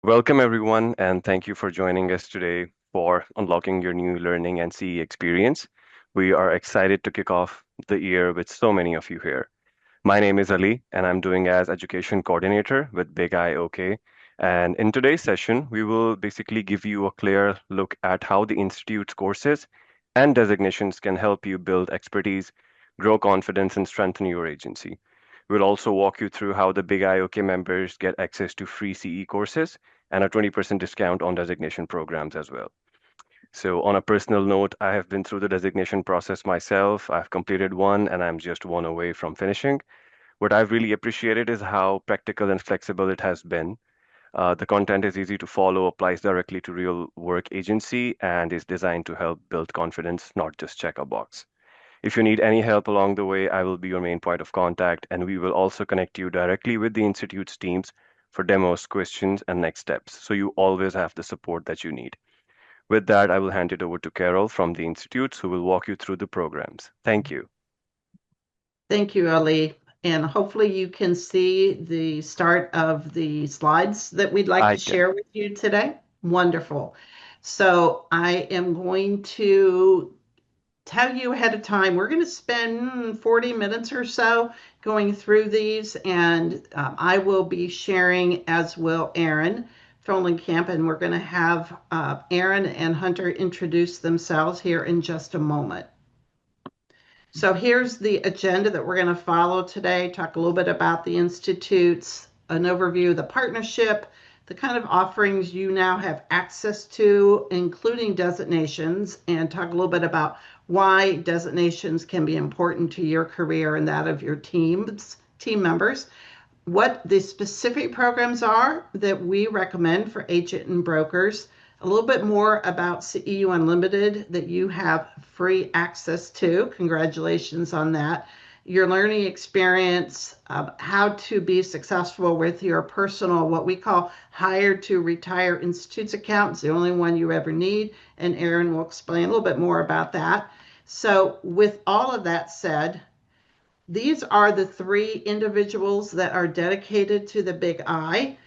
Welcome, everyone, and thank you for joining us today for unlocking your new learning and CE experience. We are excited to kick off the year with so many of you here. My name is Ali, and I'm doing as Education Coordinator with BIGiOK. And in today's session, we will basically give you a clear look at how the Institute's courses and designations can help you build expertise, grow confidence, and strengthen your agency. We'll also walk you through how the BIGiOK members get access to free CE courses and a 20% discount on designation programs as well. So, on a personal note, I have been through the designation process myself. I've completed one and I'm just one away from finishing. What I've really appreciated is how practical and flexible it has been. The content is easy to follow, applies directly to real work agency, and is designed to help build confidence, not just check a box. If you need any help along the way, I will be your main point of contact, and we will also connect you directly with the Institute's teams for demos, questions, and next steps, so you always have the support that you need. With that, I will hand it over to Carol from the Institutes, who will walk you through the programs. Thank you. Thank you, Ali. And hopefully you can see the start of the slides that we'd like I to can. share with you today. Wonderful. So I am going to tell you ahead of time, we're going to spend 40 minutes or so going through these, and I will be sharing, as will Aaron Camp, and we're going to have Aaron and Hunter introduce themselves here in just a moment. So here's the agenda that we're going to follow today. Talk a little bit about the institutes, an overview of the partnership, the kind of offerings you now have access to, including designations, and talk a little bit about why designations can be important to your career and that of your team members, what the specific programs are that we recommend for agent and brokers, a little bit more about CEU Unlimited that you have free access to. Congratulations on that. Your learning experience, how to be successful with your personal, what we call hire to retire institutes account. It's the only one you ever need. And Aaron will explain a little bit more about that. So, with all of that said, these are the three individuals that are dedicated to the Big I.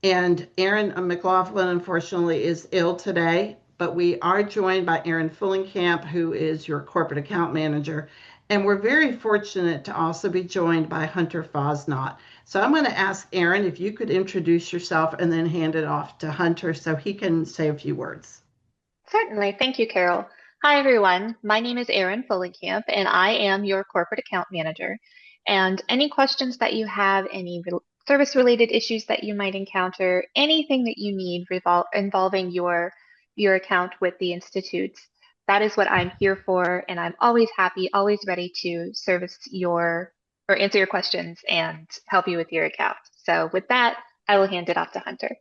And Aaron McLaughlin, unfortunately, is ill today, but we are joined by Aaron Fullingcamp, who is your corporate account manager. And we're very fortunate to also be joined by Hunter Fosnot. So I'm going to ask Aaron if you could introduce yourself and then hand it off to Hunter so he can say a few words. Certainly. Thank you, Carol. Hi, everyone. My name is Erin Fullingcamp, and I am your corporate account manager. And any questions that you have, any service-related issues that you might encounter, anything that you need involving your account with the institutes, that is what I'm here for. And I'm always happy, always ready to service your or answer your questions and help you with your account. So with that, I will hand it off to Hunter.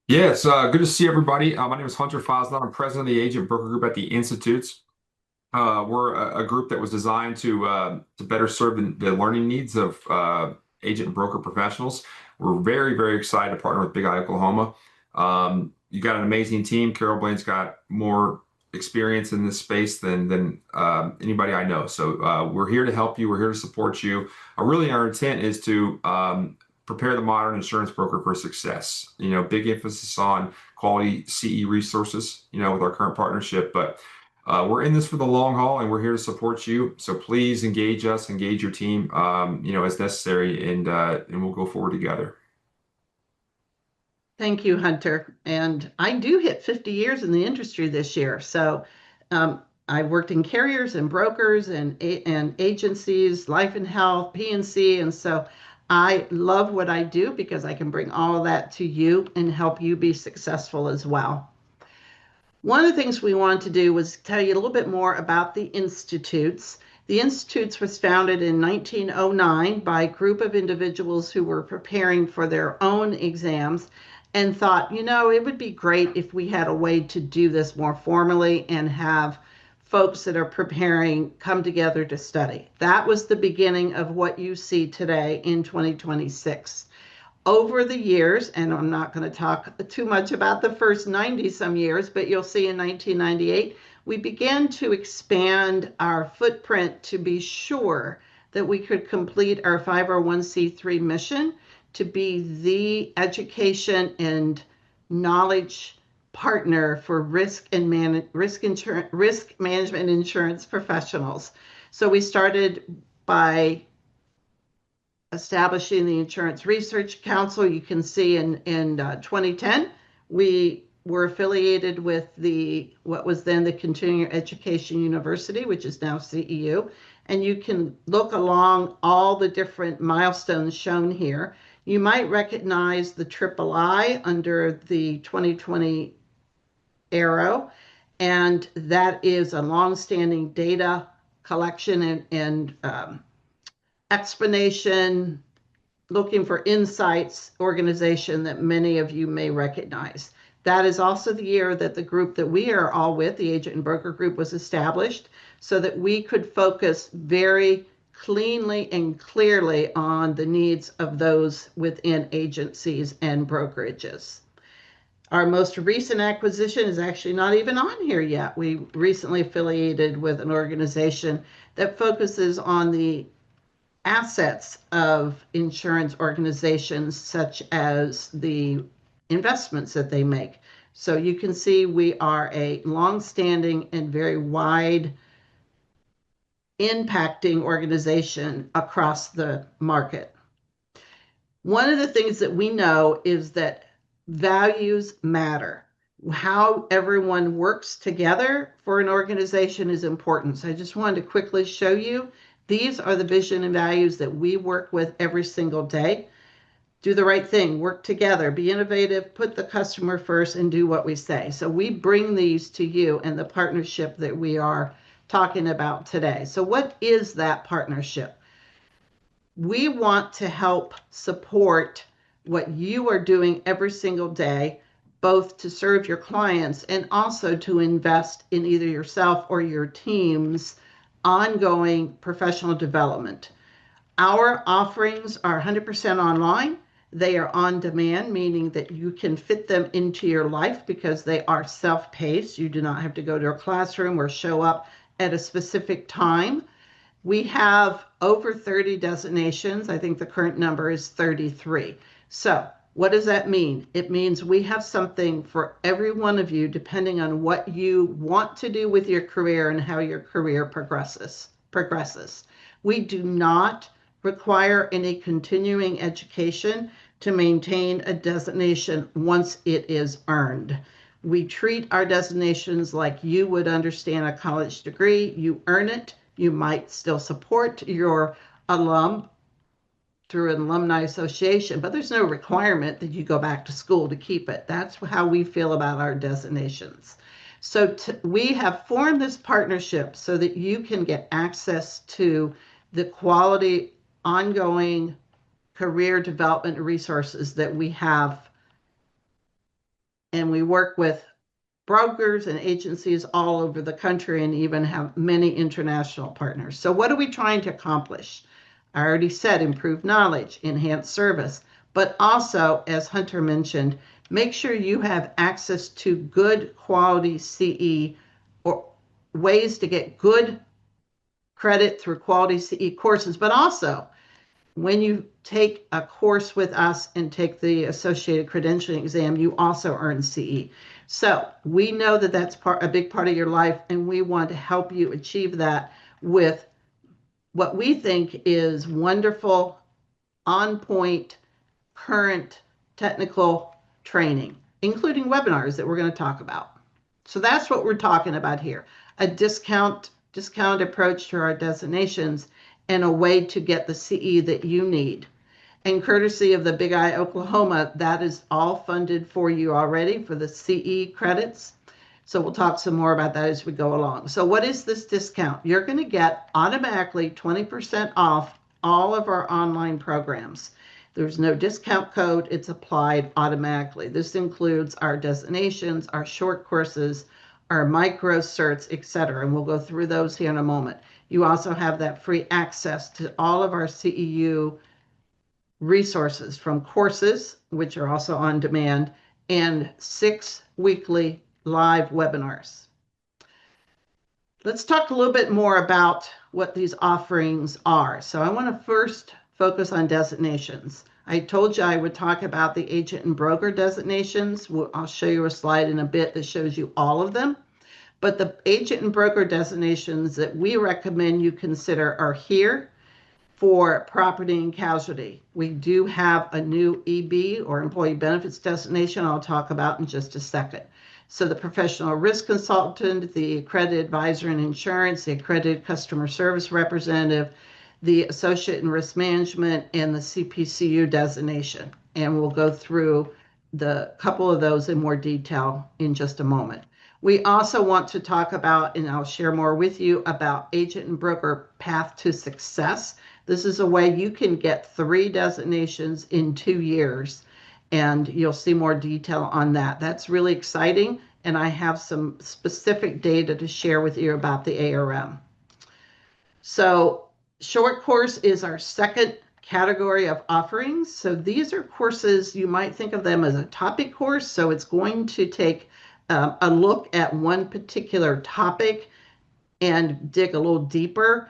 Yeah, it's good to see everybody. My name is Hunter Fosnot. I'm president of the Agent Broker Group at the Institutes. We're a group that was designed to better serve the learning needs of agent and broker professionals. We're very, very excited to partner with Big I Oklahoma. You got an amazing team. Carol Blaine's got more experience in this space than anybody I know. So we're here to help you. We're here to support you. Really, our intent is to prepare the modern insurance broker for success. Big emphasis on quality CE resources, with our current partnership, but we're in this for the long haul and we're here to support you. So please engage us, engage your team, as necessary, and we'll go forward together. Thank you, Hunter. And I do hit 50 years in the industry this year. So I worked in carriers and brokers and agencies, life and health, P&C. And so I love what I do because I can bring all of that to you and help you be successful as well. One of the things we wanted to do was tell you a little bit more about the Institutes. The Institutes was founded in 1909 by a group of individuals who were preparing for their own exams and thought, it would be great if we had a way to do this more formally and have folks that are preparing come together to study. That was the beginning of what you see today in 2026. Over the years, and I'm not going to talk too much about the first 90 some years, but you'll see in 1998, we began to expand our footprint to be sure that we could complete our 501c3 mission to be the education and knowledge partner for risk management insurance professionals. So we started by establishing the Insurance Research Council. You can see in 2010, we were affiliated with what was then the Continuing Education University, which is now CEU. And you can look along all the different milestones shown here. You might recognize the III under the 2020 arrow, and that is a longstanding data collection and explanation, looking for insights organization that many of you may recognize. That is also the year that the group that we are all with, the Agent and Broker Group, was established so that we could focus very cleanly and clearly on the needs of those within agencies and brokerages. Our most recent acquisition is actually not even on here yet. We recently affiliated with an organization that focuses on the assets of insurance organizations, such as the investments that they make. So you can see we are a long-standing and very wide impacting organization across the market. One of the things that we know is that values matter. How everyone works together for an organization is important. So I just wanted to quickly show you. These are the vision and values that we work with every single day. Do the right thing, work together, be innovative, put the customer first, and do what we say. So we bring these to you in the partnership that we are talking about today. So what is that partnership? We want to help support what you are doing every single day, both to serve your clients and also to invest in either yourself or your team's ongoing professional development. Our offerings are 100% online. They are on demand, meaning that you can fit them into your life because they are self-paced. You do not have to go to a classroom or show up at a specific time. We have over 30 designations. I think the current number is 33. So what does that mean? It means we have something for every one of you, depending on what you want to do with your career and how your career progresses. We do not require any continuing education to maintain a designation once it is earned. We treat our designations like you would understand a college degree. You earn it. You might still support your alum through an alumni association, but there's no requirement that you go back to school to keep it. That's how we feel about our designations. So we have formed this partnership so that you can get access to the quality, ongoing career development resources that we have. And we work with brokers and agencies all over the country and even have many international partners. So what are we trying to accomplish? I already said improve knowledge, enhance service, but also, as Hunter mentioned, make sure you have access to good quality CE or ways to get good credit through quality CE courses, but also when you take a course with us and take the associated credentialing exam, you also earn CE. So we know that that's a big part of your life, and we want to help you achieve that with what we think is wonderful, on-point, current technical training, including webinars that we're going to talk about. So that's what we're talking about here, a discount approach to our designations and a way to get the CE that you need. And courtesy of the Big I, Oklahoma, that is all funded for you already for the CE credits. So we'll talk some more about that as we go along. So what is this discount? You're going to get automatically 20% off all of our online programs. There's no discount code. It's applied automatically. This includes our designations, our short courses, our micro certs, etc. And we'll go through those here in a moment. You also have that free access to all of our CEU resources, from courses, which are also on demand, and 6 weekly live webinars. Let's talk a little bit more about what these offerings are. So I want to first focus on designations. I told you I would talk about the agent and broker designations. I'll show you a slide in a bit that shows you all of them. But the agent and broker designations that we recommend you consider are here for property and casualty. We do have a new EB or employee benefits designation I'll talk about in just a second. So the professional risk consultant, the accredited advisor in insurance, the accredited customer service representative, the associate in risk management, and the CPCU designation. And we'll go through the couple of those in more detail in just a moment. We also want to talk about, and I'll share more with you, about agent and broker path to success. This is a way you can get 3 designations in 2 years, and you'll see more detail on that. That's really exciting, and I have some specific data to share with you about the ARM. So short course is our second category of offerings. So these are courses, you might think of them as a topic course. So it's going to take a look at one particular topic and dig a little deeper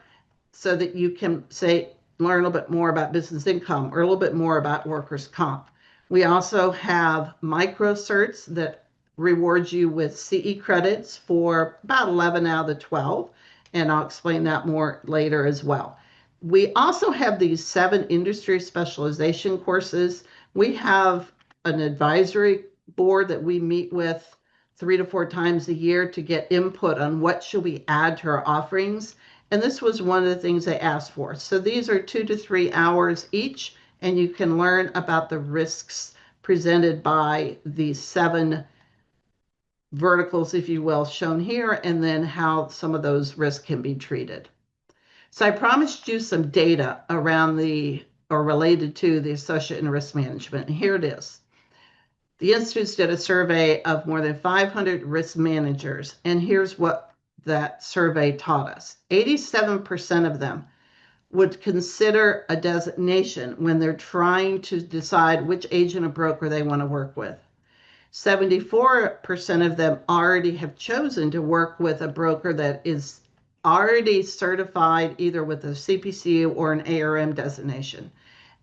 so that you can say, learn a little bit more about business income or a little bit more about workers' comp. We also have micro certs that reward you with CE credits for about 11 out of the 12, and I'll explain that more later as well. We also have these 7 industry specialization courses. We have an advisory board that we meet with 3 to 4 times a year to get input on what should we add to our offerings. And this was one of the things they asked for. So these are 2 to 3 hours each, and you can learn about the risks presented by these 7 verticals, if you will, shown here, and then how some of those risks can be treated. So I promised you some data around or related to the associate in risk management, and here it is. The institutes did a survey of more than 500 risk managers, and here's what that survey taught us. 87% of them would consider a designation when they're trying to decide which agent or broker they want to work with. 74% of them already have chosen to work with a broker that is already certified either with a CPCU or an ARM designation.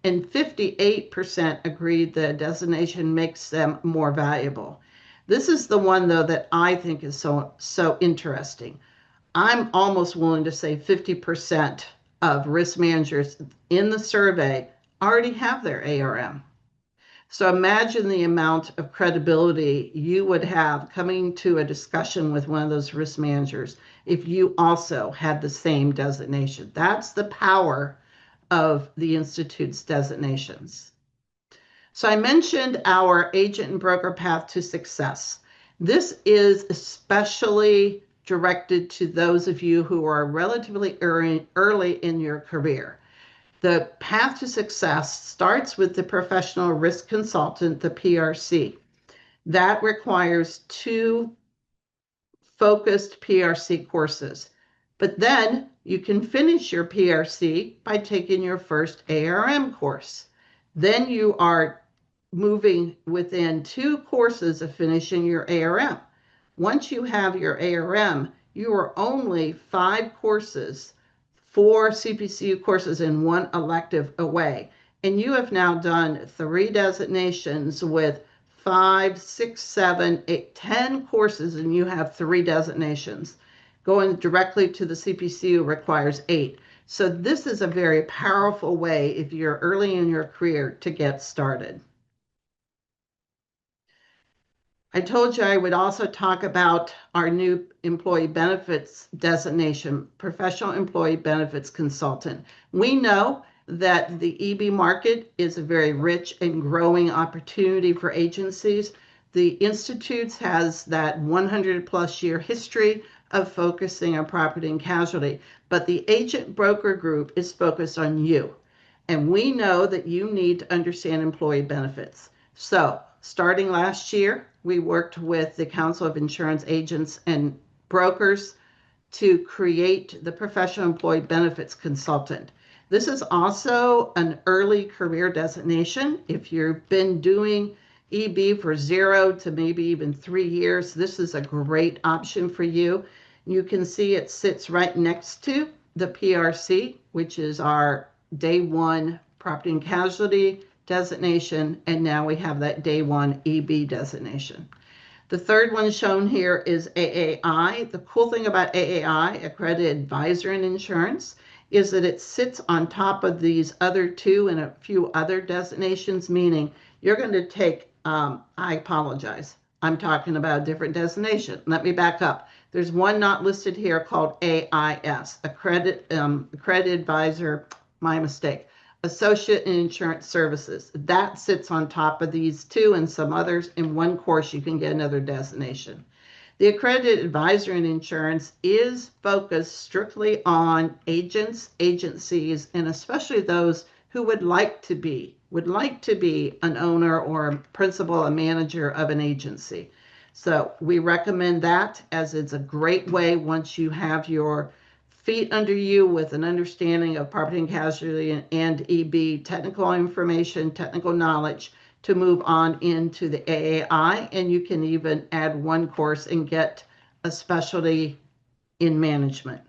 And 58% agreed the designation makes them more valuable. This is the one, though, that I think is so interesting. I'm almost willing to say 50% of risk managers in the survey already have their ARM. So imagine the amount of credibility you would have coming to a discussion with one of those risk managers if you also had the same designation. That's the power of the Institute's designations. So I mentioned our agent and broker path to success. This is especially directed to those of you who are relatively early in your career. The path to success starts with the professional risk consultant, the PRC. That requires 2 focused PRC courses. But then you can finish your PRC by taking your first ARM course. Then you are moving within 2 courses of finishing your ARM. Once you have your ARM, you are only 5 courses, 4 CPCU courses in 1 elective away. And you have now done 3 designations with 5, 6, 7, 8, 10 courses, and you have 3 designations. Going directly to the CPCU requires 8. So this is a very powerful way, if you're early in your career, to get started. I told you I would also talk about our new employee benefits designation, Professional Employee Benefits Consultant. We know that the EB market is a very rich and growing opportunity for agencies. The Institutes has that 100+ year history of focusing on property and casualty, but the agent broker group is focused on you. And we know that you need to understand employee benefits. So starting last year, we worked with the Council of Insurance Agents and Brokers to create the Professional Employee Benefits Consultant. This is also an early career designation. If you've been doing EB for 0 to maybe even 3 years, this is a great option for you. You can see it sits right next to the PRC, which is our day 1 property and casualty, designation, and now we have that day one EB designation. The third one shown here is AAI. The cool thing about AAI, Accredited Advisor in Insurance, is that it sits on top of these other two and a few other designations, meaning you're going to take, I apologize, I'm talking about a different designation. Let me back up. There's one not listed here called AIS, Accredited Advisor, my mistake, Associate in Insurance Services. That sits on top of these two and some others. In one course, you can get another designation. The Accredited Advisor in Insurance is focused strictly on agents, agencies, and especially those who would like to be an owner or a principal, a manager of an agency. So we recommend that, as it's a great way once you have your feet under you with an understanding of property and casualty and EB technical information, technical knowledge, to move on into the AAI. And you can even add one course and get a specialty in management.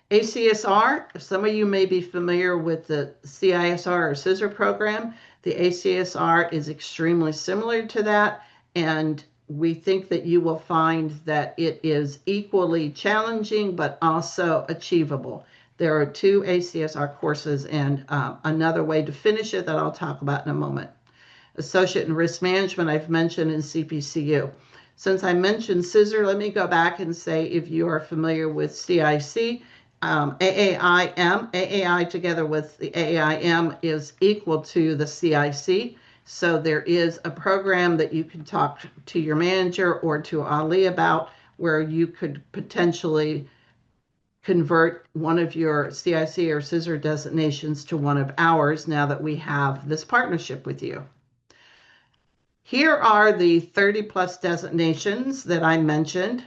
ACSR, some of you may be familiar with the CISR or scissor program. The ACSR is extremely similar to that, and we think that you will find that it is equally challenging but also achievable. There are two ACSR courses and another way to finish it that I'll talk about in a moment. Associate in Risk Management, I've mentioned in CPCU. Since I mentioned scissor, let me go back and say if you are familiar with CIC, AAIM, AAI together with the AAIM is equal to the CIC. So there is a program that you can talk to your manager or to Ali about where you could potentially convert one of your CIC or scissor designations to one of ours now that we have this partnership with you. Here are the 30 plus designations that I mentioned.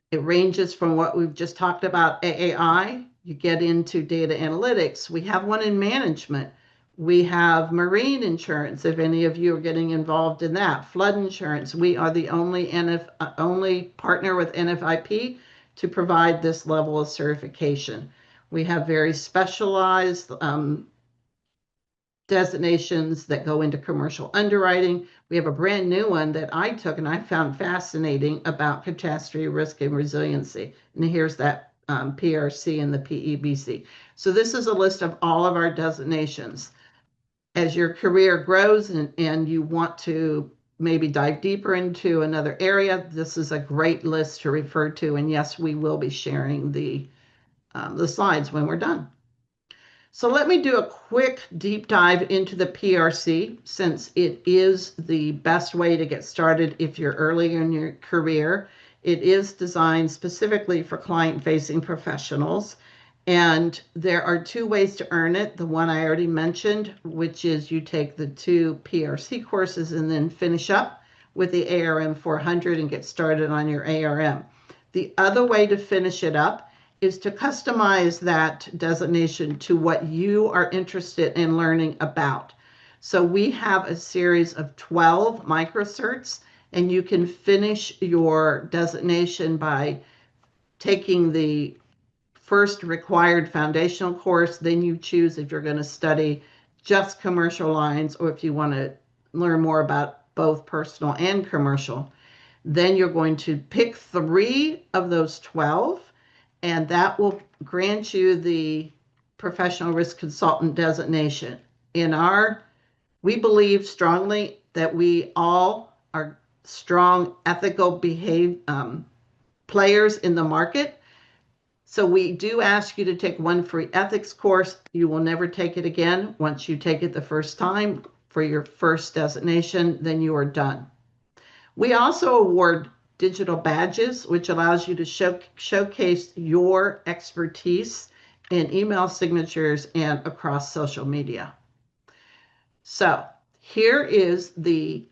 It ranges from what we've just talked about, AAI, you get into data analytics. We have one in management. We have marine insurance, if any of you are getting involved in that. Flood insurance. We are the only partner with NFIP to provide this level of certification. We have very specialized designations that go into commercial underwriting. We have a brand new one that I took and I found fascinating about catastrophe risk and resiliency. And here's that PRC and the PEBC. So this is a list of all of our designations. As your career grows and you want to maybe dive deeper into another area, this is a great list to refer to. And yes, we will be sharing the slides when we're done. So let me do a quick deep dive into the PRC, since it is the best way to get started if you're early in your career. It is designed specifically for client-facing professionals, and there are two ways to earn it. The one I already mentioned, which is you take the two PRC courses and then finish up with the ARM 400 and get started on your ARM. The other way to finish it up is to customize that designation to what you are interested in learning about. So we have a series of 12 microcerts, and you can finish your designation by taking the first required foundational course. Then you choose if you're going to study just commercial lines or if you want to learn more about both personal and commercial. Then you're going to pick 3 of those 12, and that will grant you the professional risk consultant designation. We believe strongly that we all are strong ethical players in the market. So we do ask you to take one free ethics course. You will never take it again. Once you take it the first time for your first designation, then you are done. We also award digital badges, which allows you to showcase your expertise in email signatures and across social media. So here is the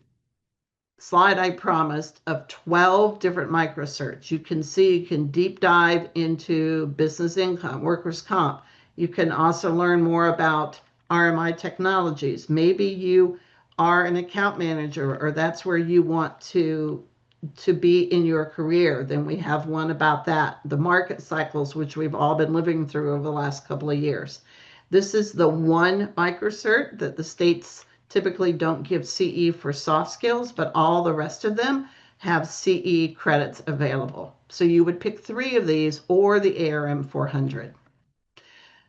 slide I promised of 12 different microcerts. You can see you can deep dive into business income, workers' comp. You can also learn more about RMI technologies. Maybe you are an account manager or that's where you want to be in your career. Then we have one about that. The market cycles, which we've all been living through over the last couple of years. This is the one microcert that the states typically don't give CE for soft skills, but all the rest of them have CE credits available. So you would pick 3 of these or the ARM 400.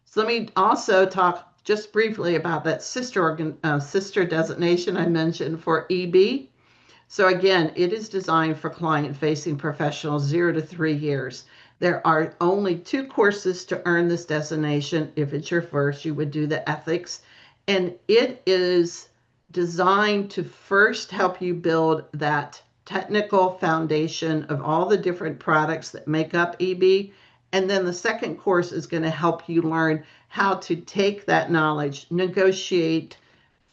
So let me also talk just briefly about that sister designation I mentioned for EB. So again, it is designed for client-facing professionals 0 to 3 years. There are only 2 courses to earn this designation. If it's your first, you would do the ethics. And it is designed to first help you build that technical foundation of all the different products that make up EB. And then the second course is going to help you learn how to take that knowledge, negotiate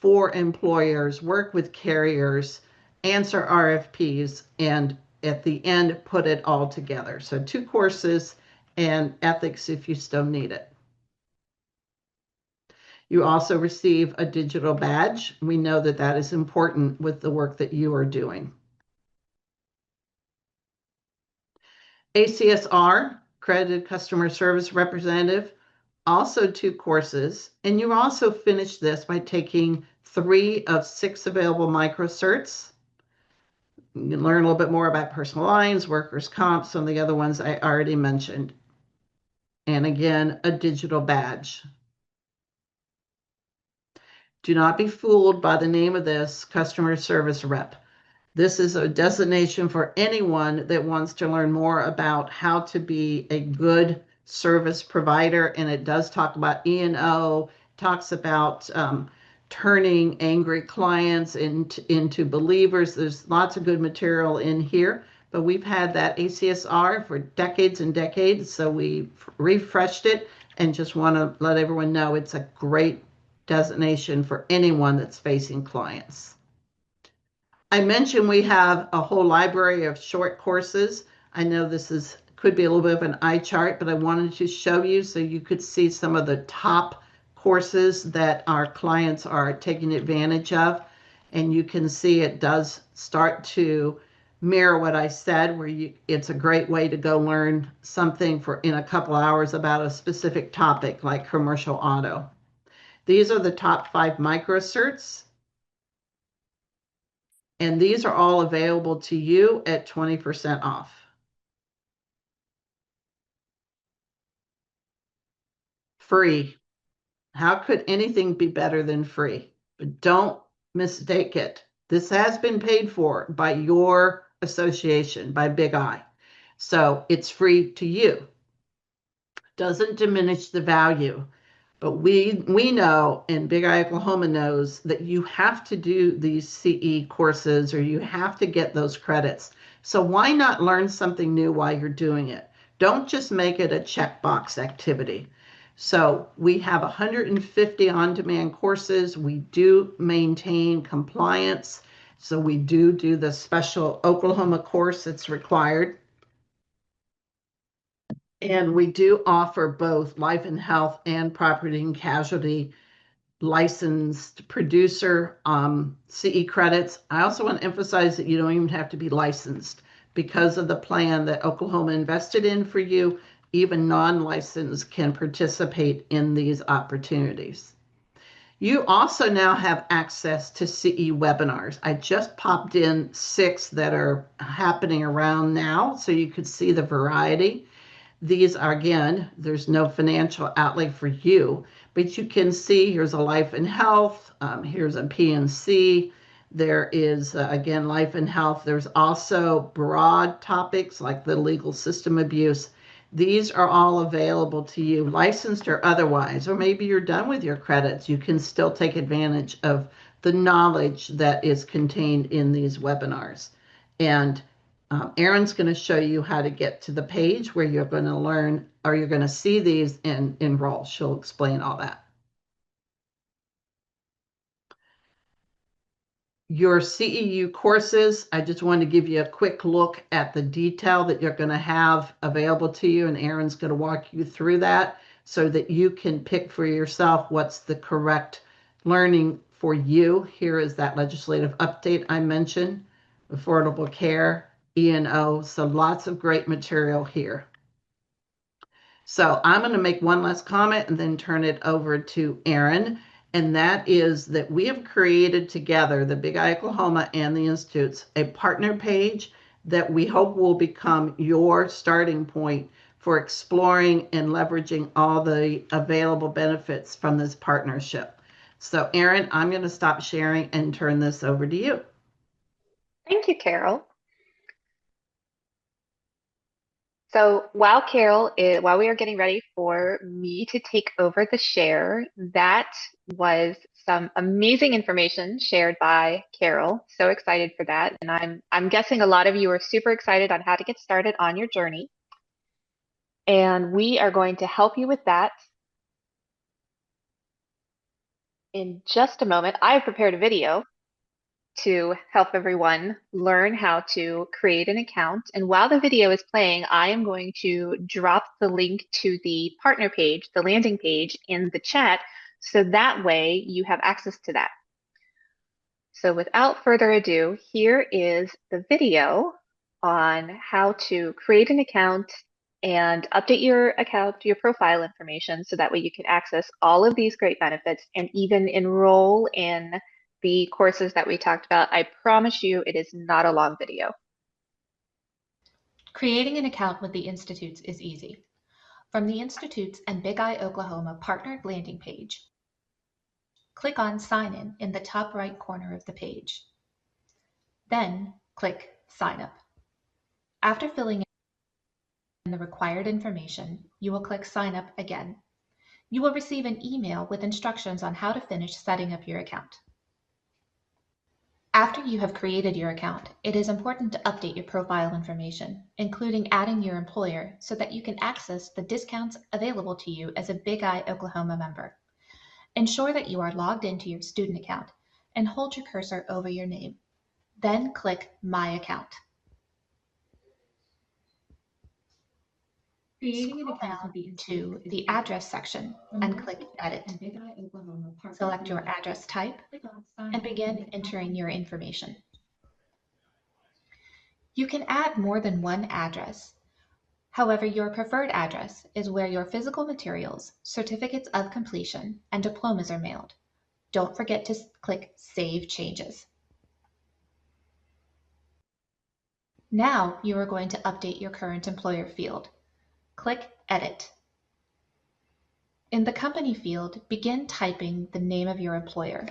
for employers, work with carriers, answer RFPs, and at the end, put it all together. So 2 courses and ethics if you still need it. You also receive a digital badge. We know that that is important with the work that you are doing. ACSR, Accredited Customer Service Representative, also 2 courses. And you also finish this by taking 3 of 6 available microcerts. You can learn a little bit more about personal lines, workers' comp, some of the other ones I already mentioned. And again, a digital badge. Do not be fooled by the name of this customer service rep. This is a designation for anyone that wants to learn more about how to be a good service provider. And it does talk about E&O, talks about turning angry clients into believers. There's lots of good material in here, but we've had that ACSR for decades and decades. So we refreshed it and just want to let everyone know it's a great designation for anyone that's facing clients. I mentioned we have a whole library of short courses. I know this could be a little bit of an eye chart, but I wanted to show you so you could see some of the top courses that our clients are taking advantage of. And you can see it does start to mirror what I said, where it's a great way to go learn something in a couple hours about a specific topic like commercial auto. These are the top 5 microcerts. And these are all available to you at 20% off. Free. How could anything be better than free? But don't mistake it. This has been paid for by your association, by Big I. So it's free to you. Doesn't diminish the value. But we know, and Big I Oklahoma knows, that you have to do these CE courses or you have to get those credits. So why not learn something new while you're doing it? Don't just make it a checkbox activity. So we have 150 on-demand courses. We do maintain compliance. So we do the special Oklahoma course that's required. And we do offer both life and health and property and casualty licensed producer CE credits. I also want to emphasize that you don't even have to be licensed because of the plan that Oklahoma invested in for you. Even non-licensed can participate in these opportunities. You also now have access to CE webinars. I just popped in 6 that are happening around now so you could see the variety. These are, again, there's no financial outlay for you, but you can see here's a life and health, here's a PNC, there is, again, life and health. There's also broad topics like the legal system abuse. These are all available to you, licensed or otherwise, or maybe you're done with your credits. You can still take advantage of the knowledge that is contained in these webinars. And Erin's going to show you how to get to the page where you're going to learn or you're going to see these and enroll. She'll explain all that. Your CEU courses, I just want to give you a quick look at the detail that you're going to have available to you, and Erin's going to walk you through that so that you can pick for yourself what's the correct learning for you. Here is that legislative update I mentioned, affordable care, E&O, so lots of great material here. So I'm going to make one last comment and then turn it over to Aaron. And that is that we have created together, the Big I Oklahoma and the Institutes, a partner page that we hope will become your starting point for exploring and leveraging all the available benefits from this partnership. So, Aaron, I'm going to stop sharing and turn this over to you. Thank you, Carol. So while we are getting ready for me to take over the share, that was some amazing information shared by Carol. So excited for that. And I'm guessing a lot of you are super excited on how to get started on your journey. And we are going to help you with that in just a moment. I've prepared a video to help everyone learn how to create an account. And while the video is playing, I am going to drop the link to the partner page, the landing page, in the chat, so that way you have access to that. So without further ado, here is the video on how to create an account and update your account, your profile information, so that way you can access all of these great benefits and even enroll in the courses that we talked about. I promise you it is not a long video. Creating an account with the Institutes is easy. From the Institutes and Big I Oklahoma partnered landing page, click on Sign in the top right corner of the page. Then click Sign Up. After filling in the required information, you will click Sign Up again. You will receive an email with instructions on how to finish setting up your account. After you have created your account, it is important to update your profile information, including adding your employer so that you can access the discounts available to you as a Big I Oklahoma member. Ensure that you are logged into your student account and hold your cursor over your name. Then click My Account. Scroll down to the address section and click Edit. Select your address type and begin entering your information. You can add more than one address. However, your preferred address is where your physical materials, certificates of completion, and diplomas are mailed. Don't forget to click Save Changes. Now you are going to update your current employer field. Click Edit. In the company field, begin typing the name of your employer.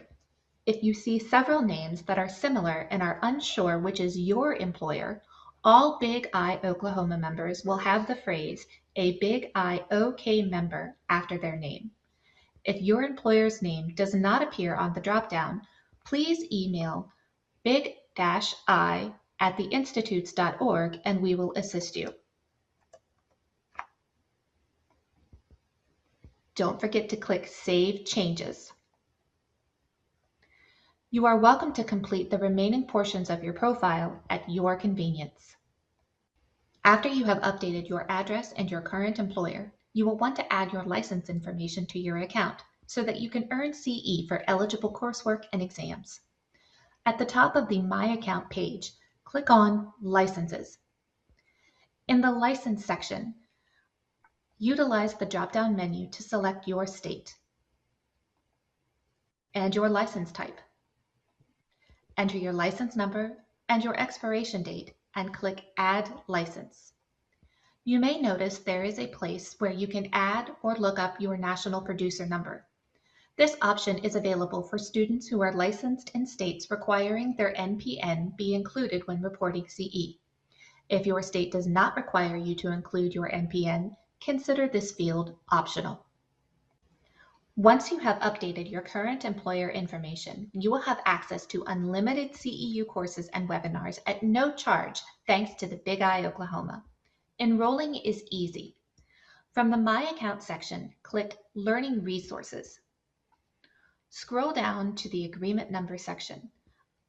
If you see several names that are similar and are unsure which is your employer, all Big I Oklahoma members will have the phrase, a Big I OK member, after their name. If your employer's name does not appear on the dropdown, please email big-I@theinstitutes.org and we will assist you. Don't forget to click Save Changes. You are welcome to complete the remaining portions of your profile at your convenience. After you have updated your address and your current employer, you will want to add your license information to your account so that you can earn CE for eligible coursework and exams. At the top of the My Account page, click on Licenses. In the License section, utilize the drop-down menu to select your state and your license type. Enter your license number and your expiration date and click Add License. You may notice there is a place where you can add or look up your national producer number. This option is available for students who are licensed in states requiring their NPN be included when reporting CE. If your state does not require you to include your NPN, consider this field optional. Once you have updated your current employer information, you will have access to unlimited CEU courses and webinars at no charge thanks to the Big I Oklahoma. Enrolling is easy. From the My Account section, click Learning Resources. Scroll down to the Agreement Number section.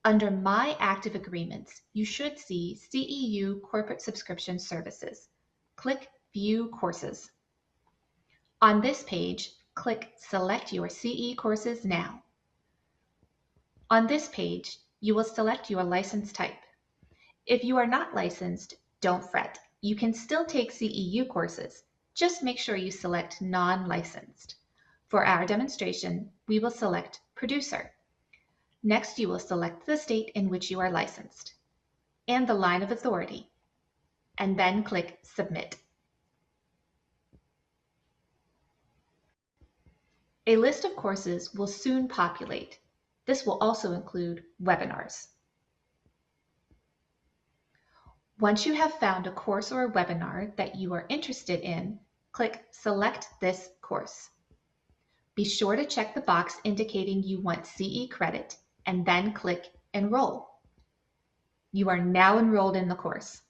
Under My Active Agreements, you should see CEU Corporate Subscription Services. Click View Courses. On this page, click Select your CE courses now. On this page, you will select your license type. If you are not licensed, don't fret. You can still take CEU courses. Just make sure you select non-licensed. For our demonstration, we will select producer. Next, you will select the state in which you are licensed and the line of authority, and then click Submit. A list of courses will soon populate. This will also include webinars. Once you have found a course or a webinar that you are interested in, click Select this course. Be sure to check the box indicating you want CE credit and then click Enroll. You are now enrolled in the course.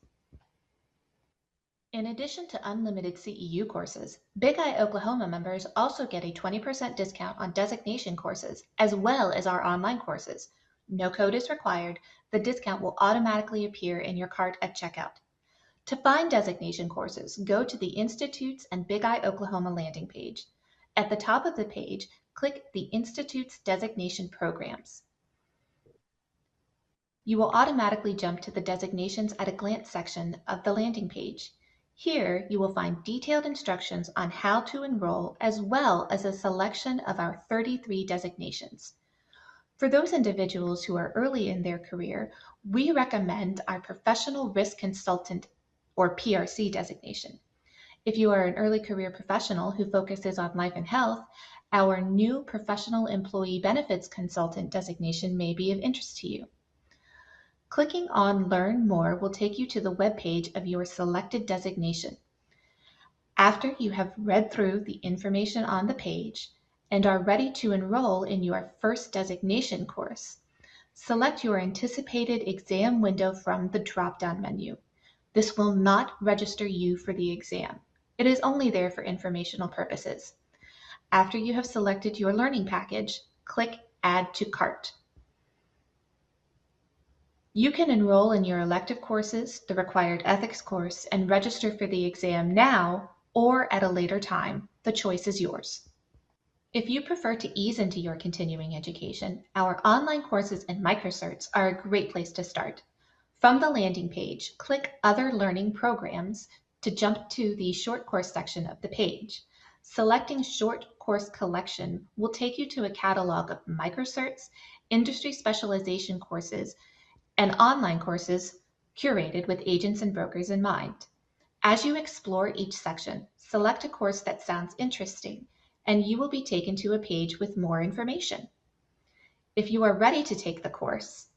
In addition to unlimited CEU courses, BigI Oklahoma members also get a 20% discount on designation courses as well as our online courses. No code is required. The discount will automatically appear in your cart at checkout. To find designation courses, go to the Institutes and BigI Oklahoma landing page. At the top of the page, click the Institute's designation programs. You will automatically jump to the Designations at a Glance section of the landing page. Here, you will find detailed instructions on how to enroll as well as a selection of our 33 designations. For those individuals who are early in their career, we recommend our Professional Risk Consultant or PRC designation. If you are an early career professional who focuses on life and health, our new Professional Employee Benefits Consultant designation may be of interest to you. Clicking on Learn More will take you to the web page of your selected designation. After you have read through the information on the page and are ready to enroll in your first designation course, select your anticipated exam window from the drop-down menu. This will not register you for the exam. It is only there for informational purposes. After you have selected your learning package, click Add to Cart. You can enroll in your elective courses, the required ethics course, and register for the exam now or at a later time. The choice is yours. If you prefer to ease into your continuing education, our online courses and microcerts are a great place to start. From the landing page, click Other Learning Programs to jump to the short course section of the page. Selecting Short Course Collection will take you to a catalog of microcerts, industry specialization courses, and online courses curated with agents and brokers in mind. As you explore each section, select a course that sounds interesting, and you will be taken to a page with more information. If you are ready to take the course,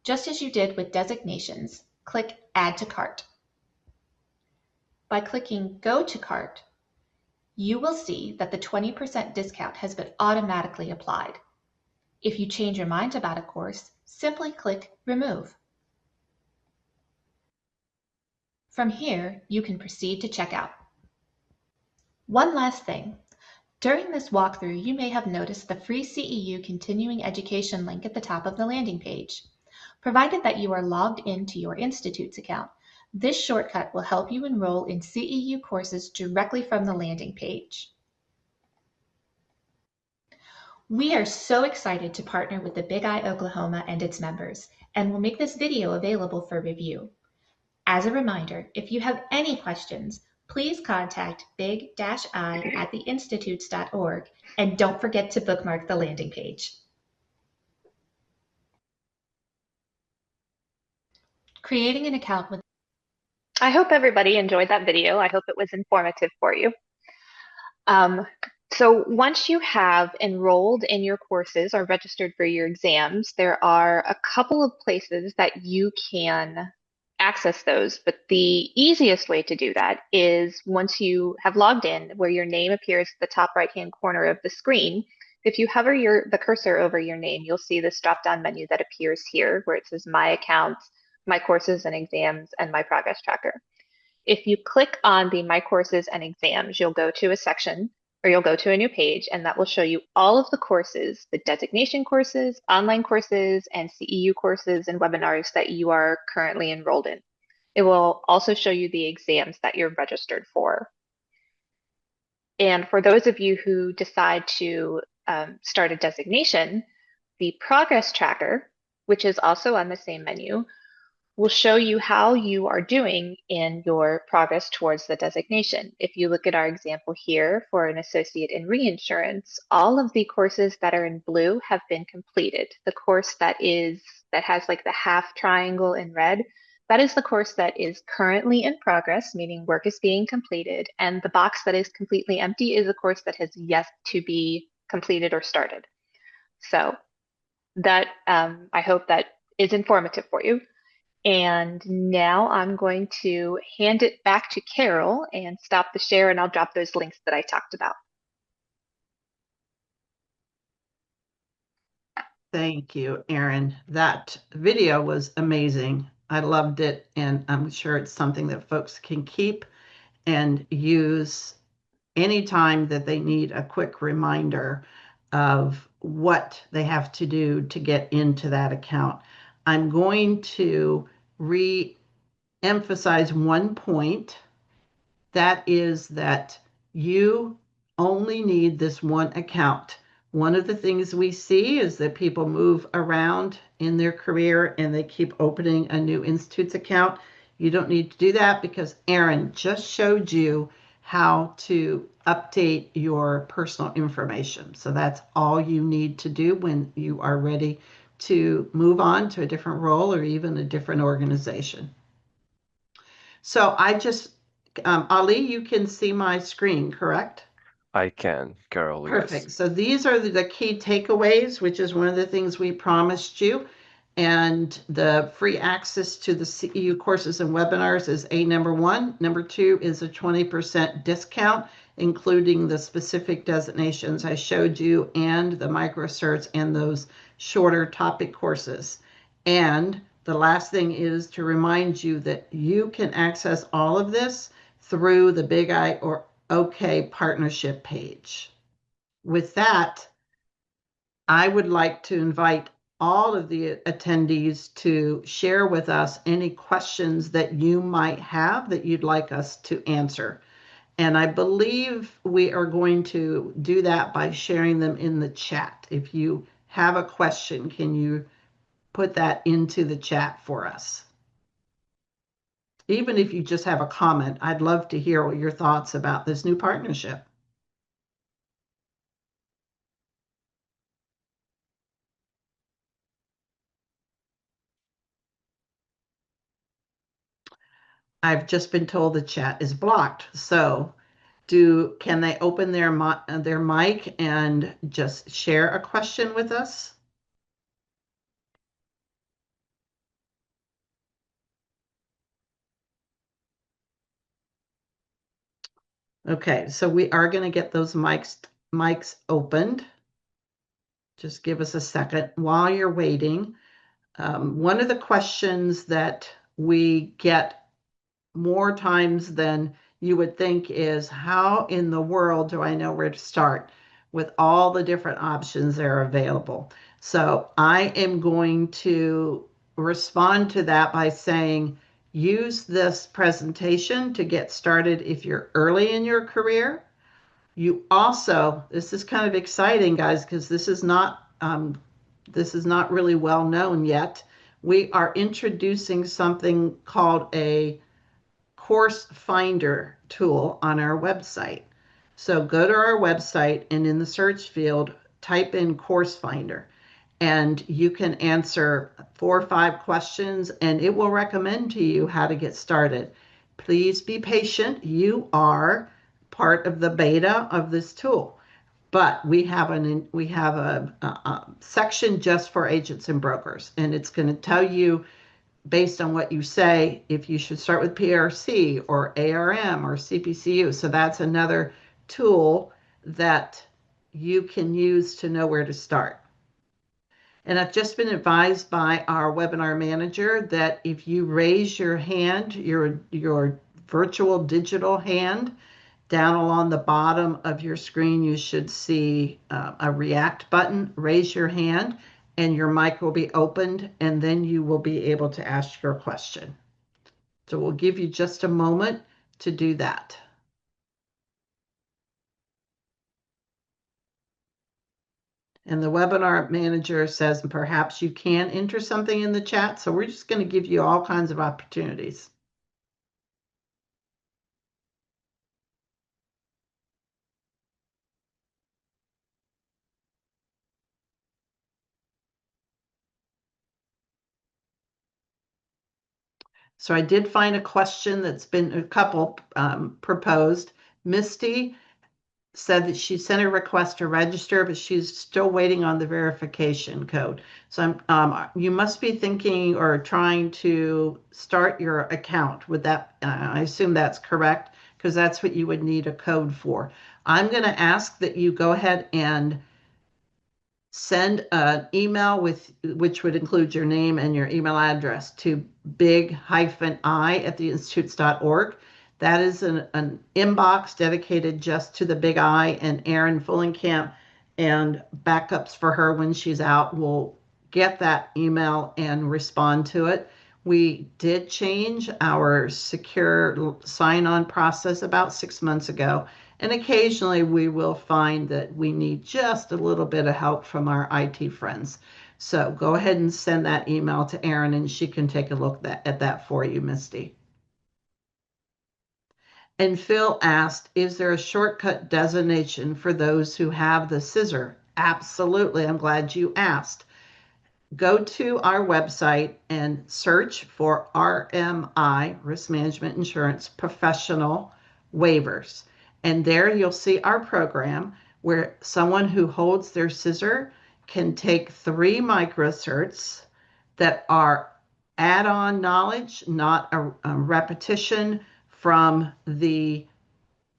just as you did with designations, click Add to Cart. By clicking Go to Cart, you will see that the 20% discount has been automatically applied. If you change your mind about a course, simply click Remove. From here, you can proceed to checkout. One last thing. During this walkthrough, you may have noticed the free CEU continuing education link at the top of the landing page. Provided that you are logged into your Institute's account, this shortcut will help you enroll in CEU courses directly from the landing page. We are so excited to partner with the BigI Oklahoma and its members, and will make this video available for review. As a reminder, if you have any questions, please contact big-I@theinstitutes.org, and don't forget to bookmark the landing page. Creating an account with I hope everybody enjoyed that video. I hope it was informative for you. So once you have enrolled in your courses or registered for your exams, there are a couple of places that you can access those. But the easiest way to do that is once you have logged in, where your name appears at the top right-hand corner of the screen. If you hover the cursor over your name, you'll see this drop-down menu that appears here where it says My Accounts, My Courses and Exams, and My Progress Tracker. If you click on the My Courses and Exams, you'll go to a section, or you'll go to a new page, and that will show you all of the courses, the designation courses, online courses, and CEU courses and webinars that you are currently enrolled in. It will also show you the exams that you're registered for. And for those of you who decide to start a designation, the progress tracker, which is also on the same menu, will show you how you are doing in your progress towards the designation. If you look at our example here for an associate in reinsurance, all of the courses that are in blue have been completed. The course that has like the half triangle in red, that is the course that is currently in progress, meaning work is being completed, and the box that is completely empty is a course that has yet to be completed or started. So that I hope that is informative for you. And now I'm going to hand it back to Carol and stop the share, and I'll drop those links that I talked about. Thank you, Erin. That video was amazing. I loved it, and I'm sure it's something that folks can keep and use anytime that they need a quick reminder of what they have to do to get into that account. I'm going to re-emphasize one point. That is that you only need this one account. One of the things we see is that people move around in their career and they keep opening a new Institutes account. You don't need to do that because Erin just showed you how to update your personal information. So that's all you need to do when you are ready to move on to a different role or even a different organization. So Ali, you can see my screen, correct? I can, Carol, yes. Perfect. So these are the key takeaways, which is one of the things we promised you. And the free access to the CEU courses and webinars is number one. Number two is a 20% discount, including the specific designations I showed you and the microcerts and those shorter topic courses. And the last thing is to remind you that you can access all of this through the BIGiOK partnership page. With that, I would like to invite all of the attendees to share with us any questions that you might have that you'd like us to answer. And I believe we are going to do that by sharing them in the chat. If you have a question, can you put that into the chat for us? Even if you just have a comment, I'd love to hear what your thoughts about this new partnership. I've just been told the chat is blocked. So can they open their mic and just share a question with us? Okay, so we are going to get those mics opened. Just give us a second while you're waiting. One of the questions that we get more times than you would think is, how in the world do I know where to start with all the different options that are available? So I am going to respond to that by saying, use this presentation to get started if you're early in your career. You also, this is kind of exciting, guys, because this is not really well known yet. We are introducing something called a course finder tool on our website. So go to our website and in the search field, type in course finder and you can answer 4 or 5 questions and it will recommend to you how to get started. Please be patient. You are part of the beta of this tool, but we have a section just for agents and brokers, and it's going to tell you based on what you say if you should start with PRC or ARM or CPCU. So that's another tool that you can use to know where to start. And I've just been advised by our webinar manager that if you raise your hand, your virtual digital hand, down along the bottom of your screen, you should see a react button. Raise your hand and your mic will be opened and then you will be able to ask your question. So we'll give you just a moment to do that. And the webinar manager says perhaps you can enter something in the chat. So we're just going to give you all kinds of opportunities. So I did find a question that's been a couple proposed. Misty said that she sent a request to register, but she's still waiting on the verification code. So you must be thinking or trying to start your account with that. I assume that's correct because that's what you would need a code for. I'm going to ask that you go ahead and send an email with which would include your name and your email address to big-I at theinstitutes.org. That is an inbox dedicated just to the Big I, and Erin Fullenkamp and backups for her when she's out will get that email and respond to it. We did change our secure sign-on process about 6 months ago, and occasionally we will find that we need just a little bit of help from our IT friends. So go ahead and send that email to Erin and she can take a look at that for you, Misty. And Phil asked, is there a shortcut designation for those who have the scissor? Absolutely. I'm glad you asked. Go to our website and search for RMI, Risk Management Insurance Professional Waivers. And there you'll see our program where someone who holds their scissor can take 3 microcerts that are add-on knowledge, not a repetition from the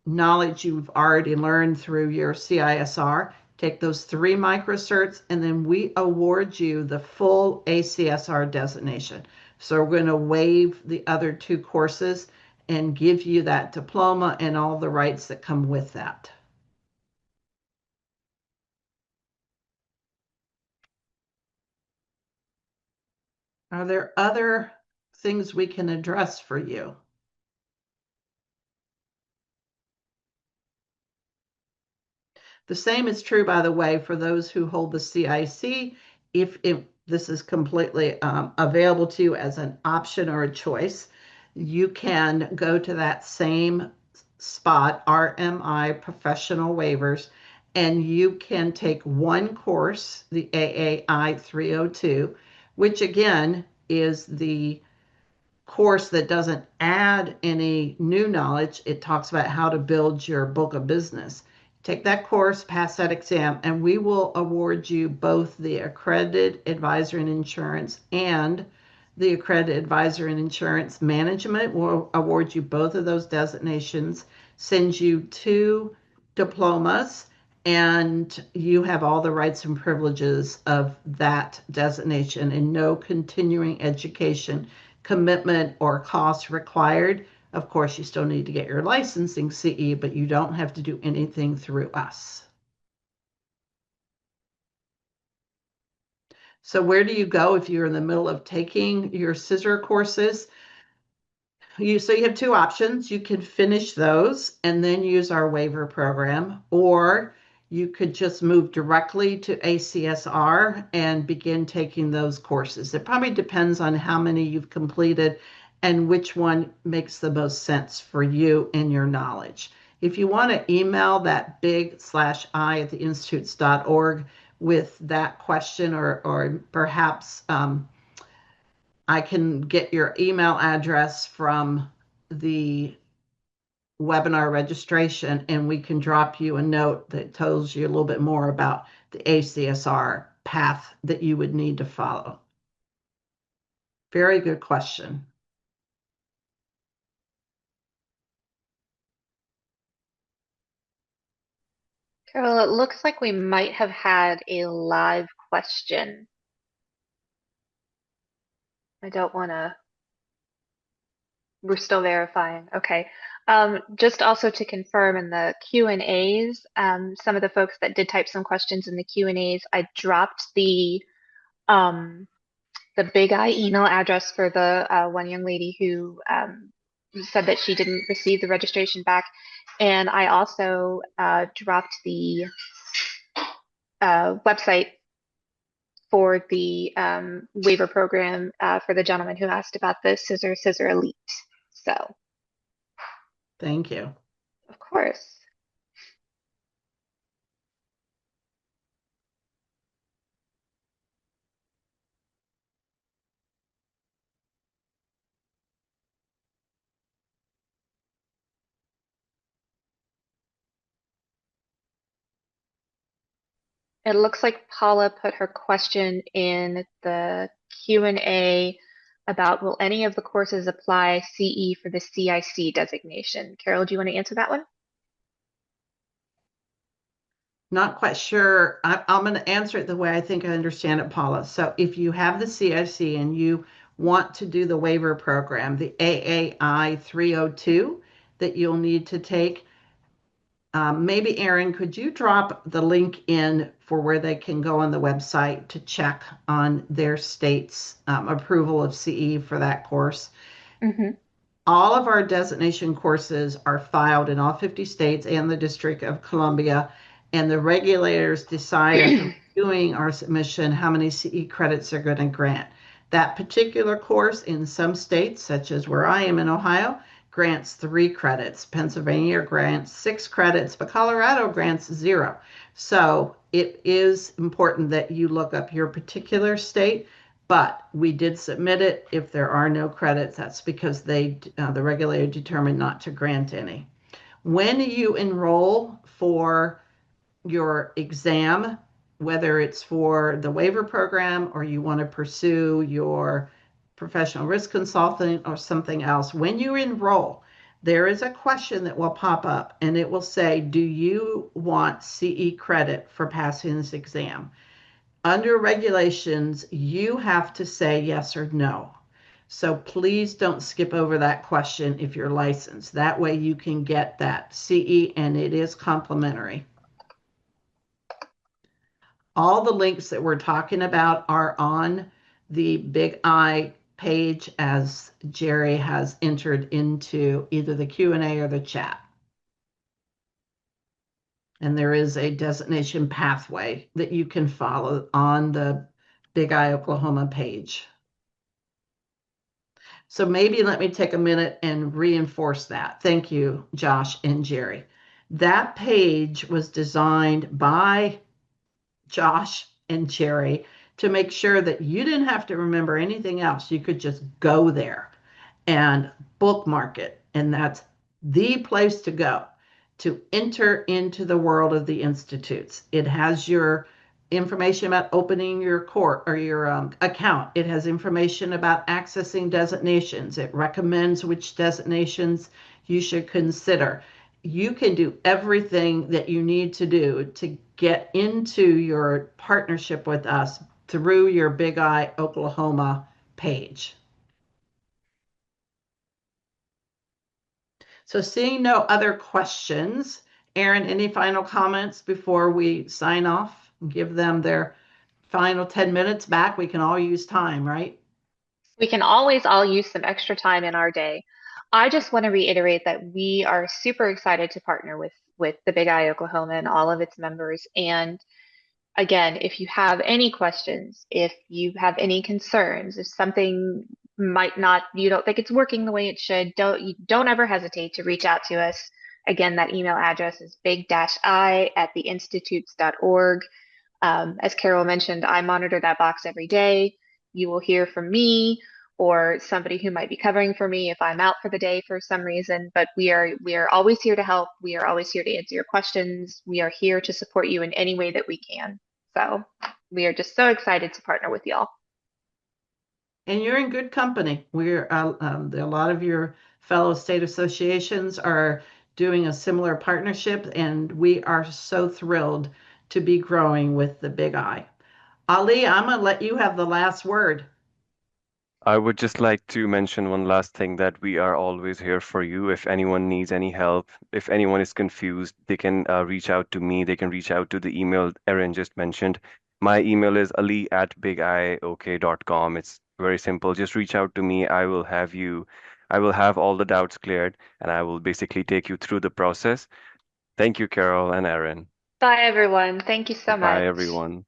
knowledge you've already learned through your CISR. Take those 3 microcerts, and then we award you the full ACSR designation. So we're going to waive the other 2 courses and give you that diploma and all the rights that come with that. Are there other things we can address for you? The same is true, by the way, for those who hold the CIC. If this is completely available to you as an option or a choice, you can go to that same spot, RMI Professional Waivers, and you can take one course, the AAI 302, which again is the course that doesn't add any new knowledge. It talks about how to build your book of business. Take that course, pass that exam, and we will award you both the accredited advisor in insurance and the accredited advisor in insurance management. Will award you both of those designations, send you 2 diplomas, and you have all the rights and privileges of that designation and no continuing education commitment or cost required. Of course, you still need to get your licensing CE, but you don't have to do anything through us. So where do you go if you're in the middle of taking your scissor courses? So you have 2 options. You can finish those and then use our waiver program, or you could just move directly to ACSR and begin taking those courses. It probably depends on how many you've completed and which one makes the most sense for you and your knowledge. If you want to email that big/I at theinstitutes.org with that question, or perhaps I can get your email address from the webinar registration and we can drop you a note that tells you a little bit more about the ACSR path that you would need to follow. Very good question. Carol, it looks like we might have had a live question. I don't want to. We're still verifying. Okay. Just also to confirm in the Q&As, some of the folks that did type some questions in the Q&As, I dropped the Big I email address for the one young lady who said that she didn't receive the registration back. And I also dropped the website for the waiver program for the gentleman who asked about the Scissor Elite. So, Thank you. of course. It looks like Paula put her question in the Q&A about will any of the courses apply CE for the CIC designation? Carol, do you want to answer that one? Not quite sure. I'm going to answer it the way I think I understand it, Paula. So if you have the CIC and you want to do the waiver program, the AAI 302 that you'll need to take, maybe Aaron, could you drop the link in for where they can go on the website to check on their state's approval of CE for that course? Mm-hmm. All of our designation courses are filed in all 50 states and the District of Columbia, and the regulators decide after reviewing our submission how many CE credits they're going to grant. That particular course in some states, such as where I am in Ohio, grants 3 credits. Pennsylvania grants 6 credits, but Colorado grants 0. So it is important that you look up your particular state, but we did submit it. If there are no credits, that's because the regulator determined not to grant any. When you enroll for your exam, whether it's for the waiver program or you want to pursue your professional risk consultant or something else, when you enroll, there is a question that will pop up and it will say, do you want CE credit for passing this exam? Under regulations, you have to say yes or no. So please don't skip over that question if you're licensed. That way you can get that CE and it is complimentary. All the links that we're talking about are on the Big I page as Jerry has entered into either the Q&A or the chat. And there is a designation pathway that you can follow on the Big I Oklahoma page. So maybe let me take a minute and reinforce that. Thank you, Josh and Jerry. That page was designed by Josh and Jerry to make sure that you didn't have to remember anything else. You could just go there and bookmark it. And that's the place to go to enter into the world of the institutes. It has your information about opening your court or your account. It has information about accessing designations. It recommends which designations you should consider. You can do everything that you need to do to get into your partnership with us through your Big I Oklahoma page. So seeing no other questions, Aaron, any final comments before we sign off and give them their final 10 minutes back? We can all use time, right? We can always all use some extra time in our day. I just want to reiterate that we are super excited to partner with the Big I Oklahoma and all of its members. And again, if you have any questions, if you have any concerns, if something might not, you don't think it's working the way it should, don't ever hesitate to reach out to us. Again, that email address is big-I@theinstitutes.org. As Carol mentioned, I monitor that box every day. You will hear from me or somebody who might be covering for me if I'm out for the day for some reason. But we are always here to help. We are always here to answer your questions. We are here to support you in any way that we can. So we are just so excited to partner with y'all. And you're in good company. We're a lot of your fellow state associations are doing a similar partnership, and we are so thrilled to be growing with the Big I. Ali, I'm going to let you have the last word. I would just like to mention one last thing that we are always here for you. If anyone needs any help, if anyone is confused, they can reach out to me. They can reach out to the email Erin just mentioned. My email is ali@bigiok.com. It's very simple. Just reach out to me. I will have all the doubts cleared, and I will basically take you through the process. Thank you, Carol and Erin. Bye, everyone. Thank you so Bye, much. everyone.